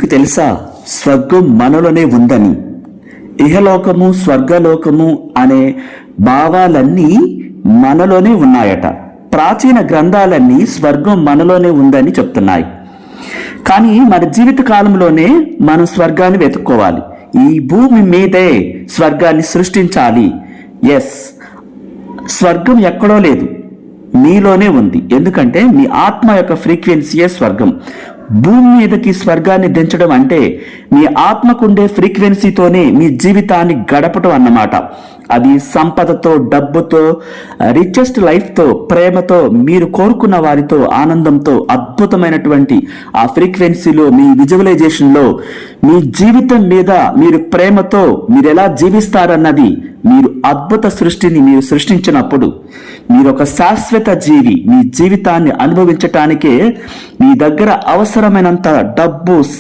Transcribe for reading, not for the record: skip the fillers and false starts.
మీకు తెలుసా, స్వర్గం మనలోనే ఉందని. ఇహలోకము స్వర్గలోకము అనే భావాలన్నీ మనలోనే ఉన్నాయట. ప్రాచీన గ్రంథాలన్నీ స్వర్గం మనలోనే ఉందని చెప్తున్నాయి. కానీ మన జీవిత కాలంలోనే మనం స్వర్గాన్ని వెతుక్కోవాలి. ఈ భూమి మీదే స్వర్గాన్ని సృష్టించాలి. ఎస్, స్వర్గం ఎక్కడో లేదు, మీలోనే ఉంది. ఎందుకంటే మీ ఆత్మ యొక్క ఫ్రీక్వెన్సీయే స్వర్గం. భూమి మీదకి స్వర్గాన్ని దించడం అంటే మీ ఆత్మకుండే ఫ్రీక్వెన్సీతోనే మీ జీవితాన్ని గడపటం అన్నమాట. అది సంపదతో, డబ్బుతో, రిచెస్ట్ లైఫ్తో, ప్రేమతో, మీరు కోరుకున్న వారితో, ఆనందంతో, అద్భుతమైనటువంటి ఆ ఫ్రీక్వెన్సీలో, మీ విజువలైజేషన్లో, మీ జీవితం మీద మీరు ప్రేమతో మీరు ఎలా జీవిస్తారన్నది, మీరు అద్భుత సృష్టిని మీరు సృష్టించినప్పుడు మీరు ఒక శాశ్వత జీవి. మీ జీవితాన్ని అనుభవించటానికే మీ దగ్గర అవసరమైనంత డబ్బు,